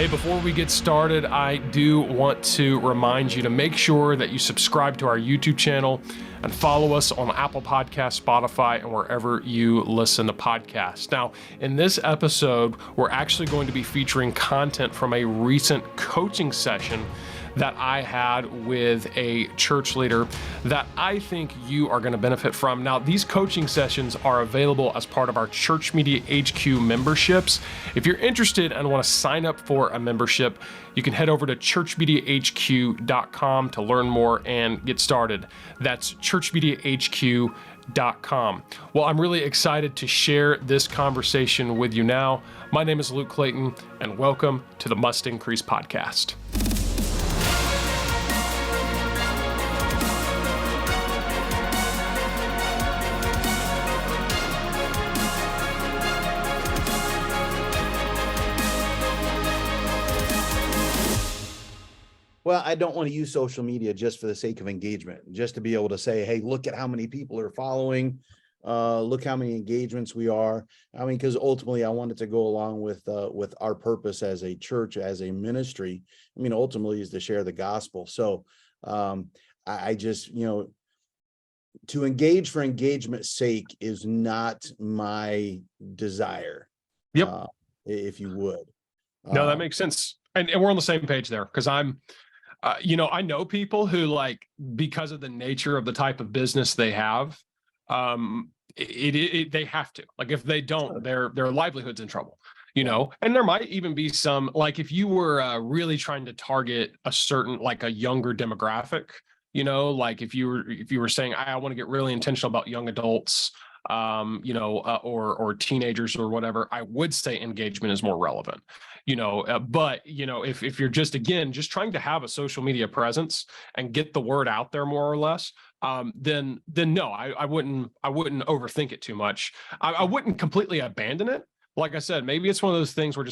Hey, before we get started, I do want to remind you to make sure that you subscribe to our YouTube channel and follow us on Apple Podcasts, Spotify, and wherever you listen to podcasts. Now, in this episode, we're actually going to be featuring content from a recent coaching session that I had with a church leader that I think you are going to benefit from. Now, these coaching sessions are available as part of our Church Media HQ memberships. If you're interested and want to sign up for a membership, you can head over to churchmediahq.com to learn more and get started. That's churchmediahq.com. Well, I'm really excited to share this conversation with you now. My name is Luke Clayton, and welcome to the Must Increase podcast. Well, I don't want to use social media just for the sake of engagement, just to be able to say, hey, look at how many people are following, look how many engagements we are. I mean, because ultimately I wanted to go along with our purpose as a church, as a ministry. I mean, ultimately is to share the gospel. So I just, to engage for engagement's sake is not my desire. Yep. If you would. No, that makes sense. And we're on the same page there because I know people who, because of the nature of the type of business they have, they have to. Like, if they don't, their livelihood's in trouble, know. And there might even be some, if you were really trying to target a certain, a younger demographic, if you were saying, I want to get really intentional about young adults, or teenagers or whatever, I would say engagement is more relevant. But if you're just trying to have a social media presence and get the word out there more or less, then no, I wouldn't overthink it too much. I wouldn't completely abandon it. Like I said, maybe it's one of those things where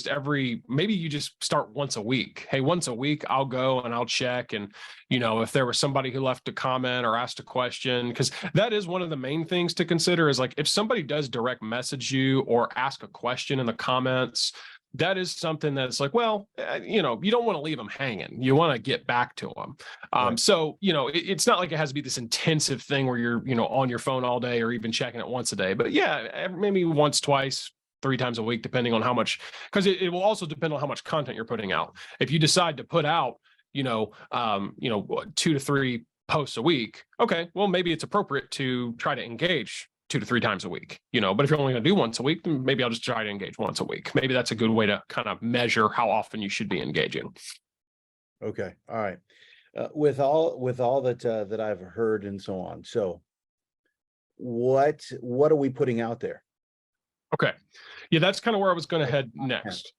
maybe you just start once a week. Hey, once a week, I'll go and I'll check. And, if there was somebody who left a comment or asked a question, because that is one of the main things to consider is if somebody does direct message you or ask a question in the comments, that is something that's you don't want to leave them hanging. You want to get back to them. Right. So, it's not like it has to be this intensive thing where you're, on your phone all day or even checking it once a day. But yeah, maybe once, twice, 3 times a week, depending on how much, because it will also depend on how much content you're putting out. If you decide to put out, 2 to 3 posts a week, okay, well, maybe it's appropriate to try to engage 2 to 3 times a week, but if you're only going to do once a week, then maybe I'll just try to engage once a week. Maybe that's a good way to kind of measure how often you should be engaging. Okay. All right. With all that I've heard and so on. So what are we putting out there? Okay. Yeah, that's kind of where I was going to head next.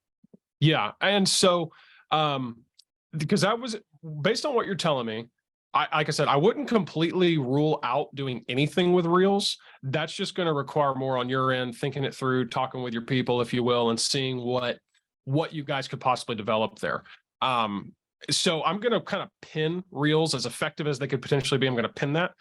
Yeah. And so, because that was based on what you're telling me, like I said, I wouldn't completely rule out doing anything with Reels. That's just going to require more on your end, thinking it through, talking with your people, if you will, and seeing what you guys could possibly develop there. So I'm going to kind of pin Reels, as effective as they could potentially be. I'm going to pin that.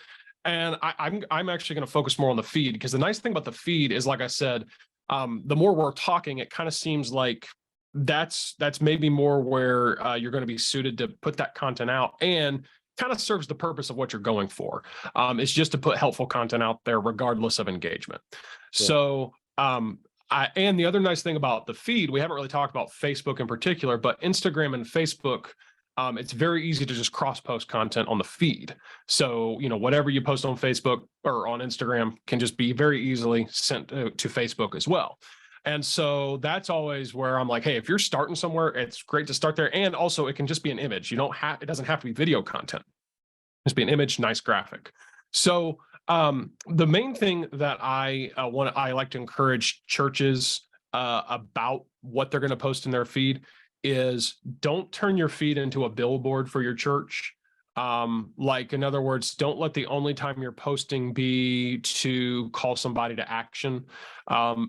And I'm actually going to focus more on the feed, because the nice thing about the feed is, like I said, the more we're talking, it kind of seems like that's maybe more where you're going to be suited to put that content out, and kind of serves the purpose of what you're going for. It's just to put helpful content out there regardless of engagement. Yeah. So and the other nice thing about the feed, we haven't really talked about Facebook in particular, but Instagram and Facebook, it's very easy to just cross-post content on the feed. So, whatever you post on Facebook or on Instagram can just be very easily sent to Facebook as well. And so that's always where I'm like, hey, if you're starting somewhere, it's great to start there. And also it can just be an image. It doesn't have to be video content. Just be an image, nice graphic. So the main thing that I like to encourage churches about what they're going to post in their feed is, don't turn your feed into a billboard for your church. In other words, don't let the only time you're posting be to call somebody to action,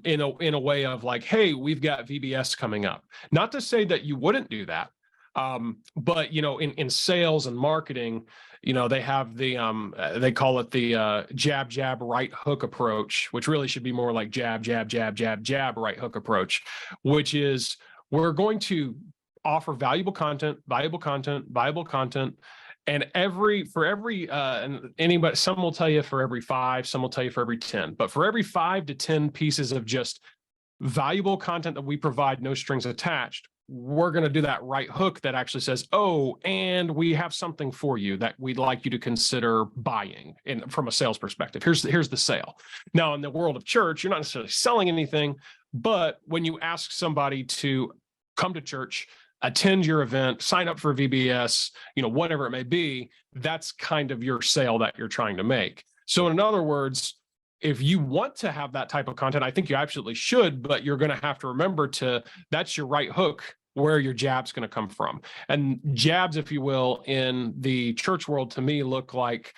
in a way of hey, we've got VBS coming up. Not to say that you wouldn't do that, but in sales and marketing, they have they call it the jab, right hook approach, which really should be more like jab, right hook approach, which is, we're going to offer valuable content, valuable content, valuable content. And and anybody, some will tell you for every 5, some will tell you for every 10, but for every 5 to 10 pieces of just valuable content that we provide, no strings attached, we're going to do that right hook that actually says, oh, and we have something for you that we'd like you to consider buying from a sales perspective. Here's the sale. Now, in the world of church, you're not necessarily selling anything, but when you ask somebody to come to church, attend your event, sign up for VBS, whatever it may be, that's kind of your sale that you're trying to make. So in other words, if you want to have that type of content, I think you absolutely should, but you're going to have to remember that's your right hook where your jab's going to come from. And jabs, if you will, in the church world, to me, look like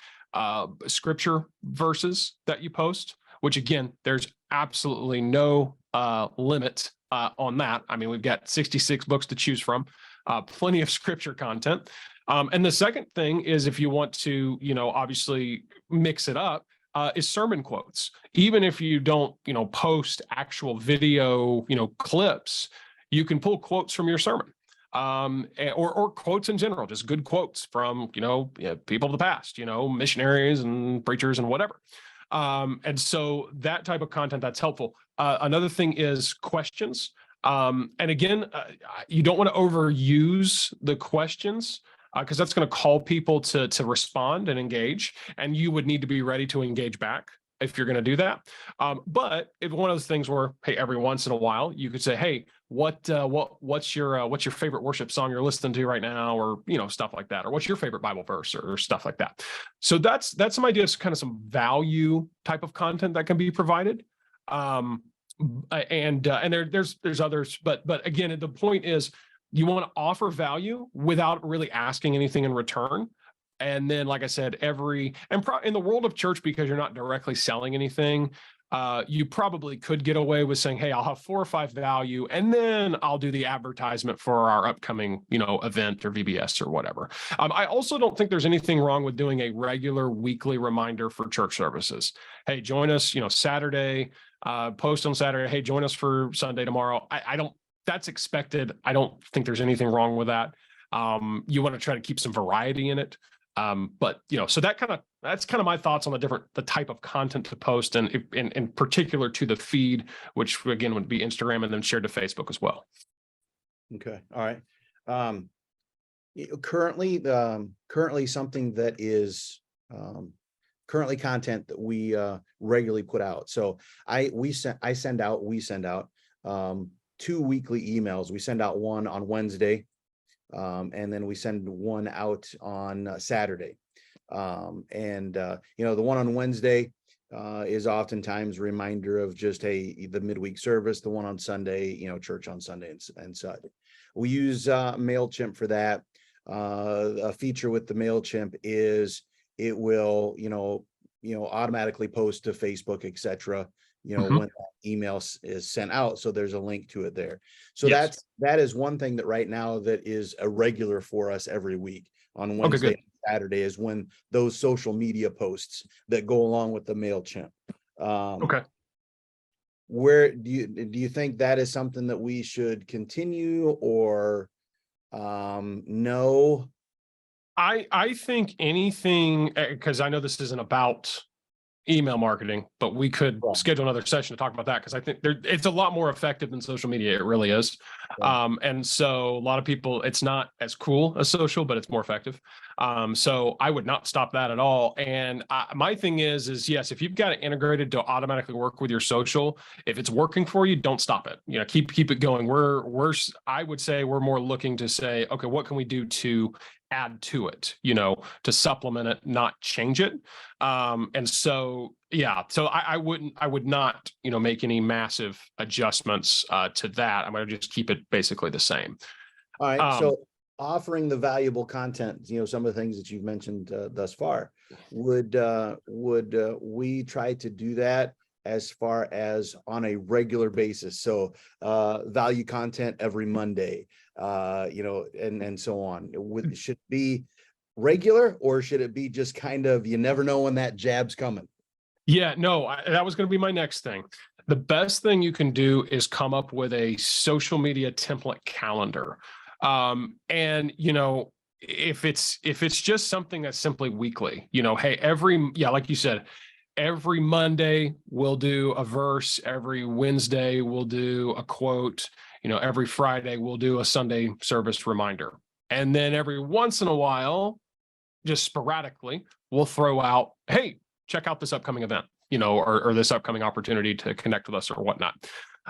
scripture verses that you post, which again, there's absolutely no limit on that. I mean, we've got 66 books to choose from, plenty of scripture content. And the second thing is, if you want to, obviously mix it up, is sermon quotes. Even if you don't, post actual video, clips, you can pull quotes from your sermon, or quotes in general, just good quotes from, people of the past, missionaries and preachers and whatever. And so that type of content, that's helpful. Another thing is questions. And again, you don't want to overuse the questions, because that's going to call people to respond and engage, and you would need to be ready to engage back if you're going to do that. But it's one of those things where, hey, every once in a while you could say, hey, what's your favorite worship song you're listening to right now, or stuff like that, or what's your favorite Bible verse, or stuff like that. So that's some ideas, kind of some value type of content that can be provided. And there's others, but again, the point is, you want to offer value without really asking anything in return. And then, like I said, in the world of church, because you're not directly selling anything, you probably could get away with saying, hey, I'll have 4 or 5 value, and then I'll do the advertisement for our upcoming, event or VBS or whatever. I also don't think there's anything wrong with doing a regular weekly reminder for church services. Hey, join us, Saturday, post on Saturday. Hey, join us for Sunday tomorrow. That's expected. I don't think there's anything wrong with that. You want to try to keep some variety in it. But so that's kind of my thoughts on the type of content to post, and in particular to the feed, which again would be Instagram and then shared to Facebook as well. Okay. All right. Currently something that is currently content that we regularly put out. So we send out 2 weekly emails. We send out one on Wednesday, and then we send one out on Saturday. The one on Wednesday is oftentimes a reminder of just, hey, the midweek service. The one on Sunday, church on Sunday and such. We use MailChimp for that. A feature with the MailChimp is it will, automatically post to Facebook, etc. When that email is sent out. So there's a link to it there. So Yes. that is one thing that right now that is a regular for us every week on Wednesday and Saturday, is when those social media posts that go along with the MailChimp. Okay. Where do you think that is something that we should continue, or no? I think anything, because I know this isn't about email marketing, but we could schedule another session to talk about that, because I think it's a lot more effective than social media. It really is. And so a lot of people, it's not as cool as social, but it's more effective. So I would not stop that at all. And my thing is yes, if you've got it integrated to automatically work with your social, if it's working for you, don't stop it. Keep it going. I would say we're more looking to say, okay, what can we do to add to it, to supplement it, not change it. And so, so I would not, make any massive adjustments to that. I'm going to just keep it basically the same. All right. So offering the valuable content, some of the things that you've mentioned thus far, would we try to do that as far as on a regular basis? So value content every Monday, and so on. Should it be regular, or should it be just kind of, you never know when that jab's coming? Yeah, no, that was going to be my next thing. The best thing you can do is come up with a social media template calendar. And, if it's just something that's simply weekly, hey, like you said, every Monday we'll do a verse, every Wednesday we'll do a quote, every Friday we'll do a Sunday service reminder. And then every once in a while, just sporadically, we'll throw out, hey, check out this upcoming event, or this upcoming opportunity to connect with us or whatnot.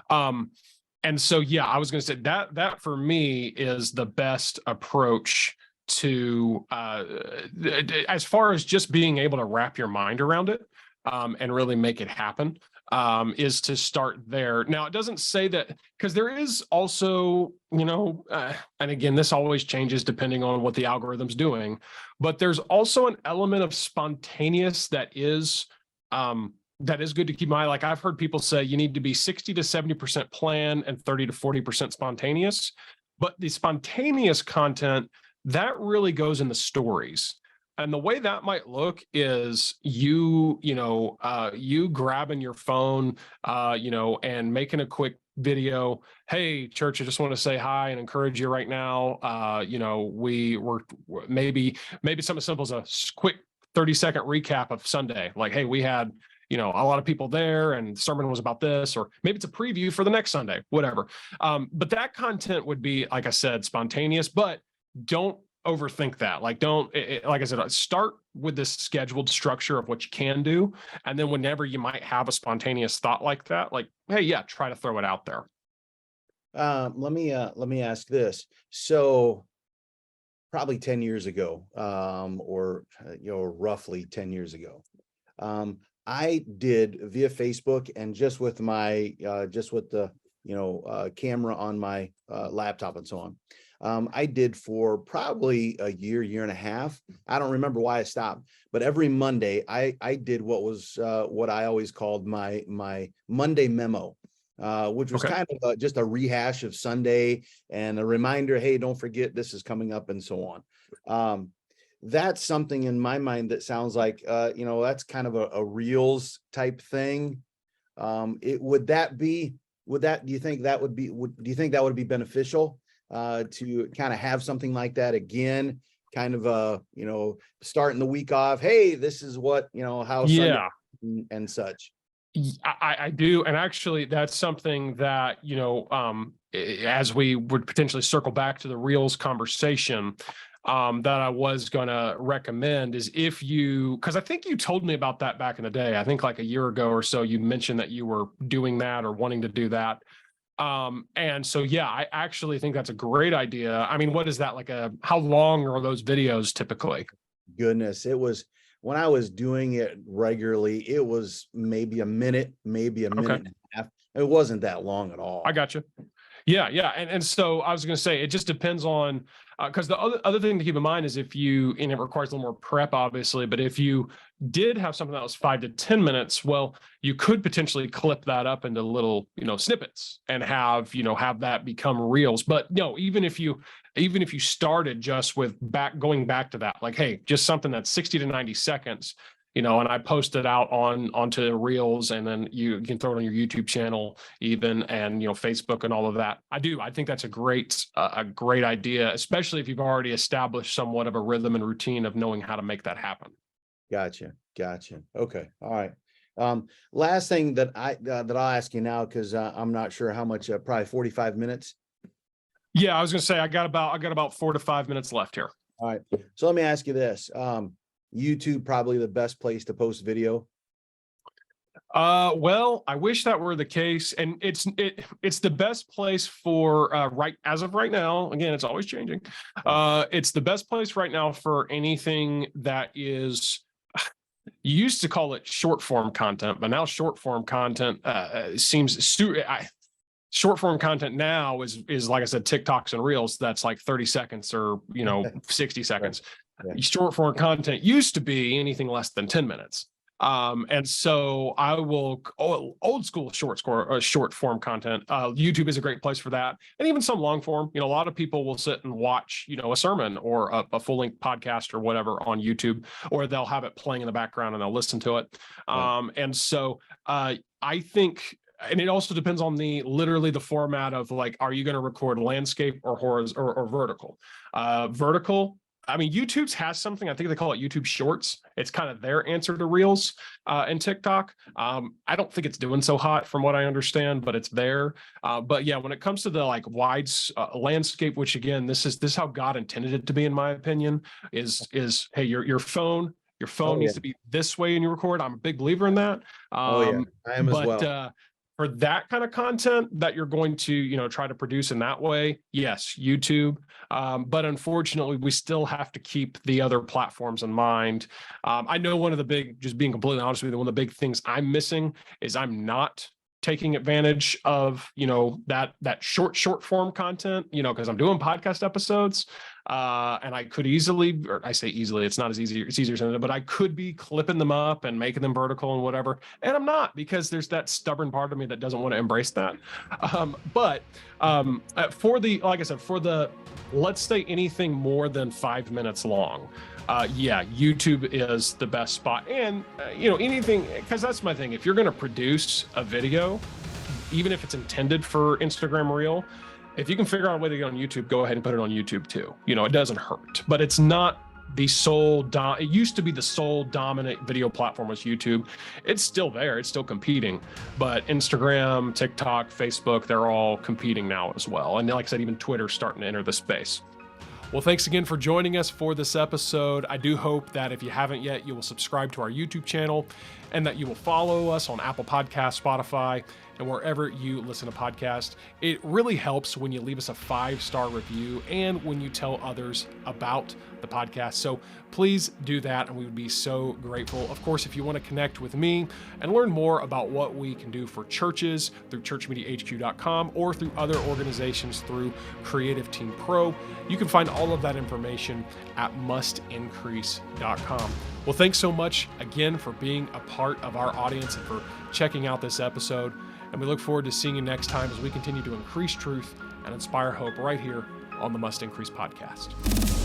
And so, yeah, I was going to say that for me is the best approach to as far as just being able to wrap your mind around it and really make it happen, is to start there. Now, it doesn't say that, because there is also, and again, this always changes depending on what the algorithm's doing, but there's also an element of spontaneous that is good to keep in mind. Like, I've heard people say you need to be 60 to 70% plan and 30 to 40% spontaneous, but the spontaneous content that really goes in the stories. And the way that might look is you grabbing your phone, and making a quick video. Hey, church, I just want to say hi and encourage you right now. We were maybe something as simple as a quick 30-second recap of Sunday. Like, hey, we had, a lot of people there and the sermon was about this, or maybe it's a preview for the next Sunday, whatever. But that content would be, like I said, spontaneous, but don't overthink that. Like, like I said, start with this scheduled structure of what you can do. And then whenever you might have a spontaneous thought like that, like, hey, yeah, try to throw it out there. Let me ask this. So probably 10 years ago, or roughly 10 years ago, I did via Facebook and just with the camera on my laptop and so on. I did for probably a year and a half. I don't remember why I stopped, but every Monday I did what I always called my Monday memo, which was kind of just a rehash of Sunday and a reminder, hey, don't forget this is coming up and so on. That's something in my mind that sounds like, that's kind of a Reels type thing. Do you think that would be beneficial to kind of have something like that again, kind of starting the week off? Hey, this is what, how Sunday and such. I do. And actually that's something that, as we would potentially circle back to the Reels conversation, that I was going to recommend is because I think you told me about that back in the day. I think like a year ago or so, you mentioned that you were doing that or wanting to do that. And so, yeah, I actually think that's a great idea. I mean, what is that, how long are those videos typically? Goodness, when I was doing it regularly, it was maybe a minute and a half. It wasn't that long at all. I got you. Yeah. And so I was going to say, it just depends on, because the other thing to keep in mind is and it requires a little more prep, obviously, but if you did have something that was 5 to 10 minutes, well, you could potentially clip that up into little, snippets and have that become Reels. But even if you started just with going back to that, like, hey, just something that's 60 to 90 seconds, and I post it out onto Reels, and then you can throw it on your YouTube channel even, and Facebook and all of that. I think that's a great idea, especially if you've already established somewhat of a rhythm and routine of knowing how to make that happen. Gotcha. Okay. All right. Last thing that I'll ask you now, because I'm not sure how much, probably 45 minutes. Yeah, I was going to say I got about 4 to 5 minutes left here. All right. So let me ask you this. YouTube probably the best place to post video? Well, I wish that were the case, and it's the best place for as of right now. Again, it's always changing. It's the best place right now for anything that is. You used to call it short form content, but now short form content short form content now is like I said, TikToks and Reels. That's like 30 seconds or 60 seconds. Yeah. Short form content used to be anything less than 10 minutes. And so I will old school short form content. YouTube is a great place for that. And even some long form, a lot of people will sit and watch, a sermon or a full length podcast or whatever on YouTube, or they'll have it playing in the background and they'll listen to it. And so I think and it also depends on literally the format of like, are you going to record landscape or horizontal or vertical? Vertical, I mean, YouTube's has something, I think they call it YouTube Shorts. It's kind of their answer to Reels and TikTok. I don't think it's doing so hot from what I understand, but it's there. But yeah, when it comes to the like wide landscape, which again, this is how God intended it to be, in my opinion, is hey, your phone needs to be this way in your record. I'm a big believer in that. I am as well. For that kind of content that you're going to, try to produce in that way, yes, YouTube. But unfortunately, we still have to keep the other platforms in mind. I know one of the big, just being completely honest with you, one of the big things I'm missing is I'm not taking advantage of, that short form content, because I'm doing podcast episodes. And I could easily, or I say easily, it's not as easy, it's easier said, but I could be clipping them up and making them vertical and whatever. And I'm not, because there's that stubborn part of me that doesn't want to embrace that. But for like I said, let's say anything more than 5 minutes long, YouTube is the best spot. And, anything, because that's my thing. If you're going to produce a video, even if it's intended for Instagram Reel, if you can figure out a way to get on YouTube, go ahead and put it on YouTube too. It doesn't hurt, but it's not the sole, it used to be the sole dominant video platform was YouTube. It's still there, it's still competing, but Instagram, TikTok, Facebook, they're all competing now as well. And like I said, even Twitter's starting to enter the space. Well, thanks again for joining us for this episode. I do hope that if you haven't yet, you will subscribe to our YouTube channel and that you will follow us on Apple Podcasts, Spotify, and wherever you listen to podcasts. It really helps when you leave us a 5-star review and when you tell others about the podcast. So please do that, and we would be so grateful. Of course, if you want to connect with me and learn more about what we can do for churches through churchmediahq.com or through other organizations through Creative Team Pro, you can find all of that information at mustincrease.com. Well, thanks so much again for being a part of our audience and for checking out this episode. And we look forward to seeing you next time as we continue to increase truth and inspire hope right here on the Must Increase podcast.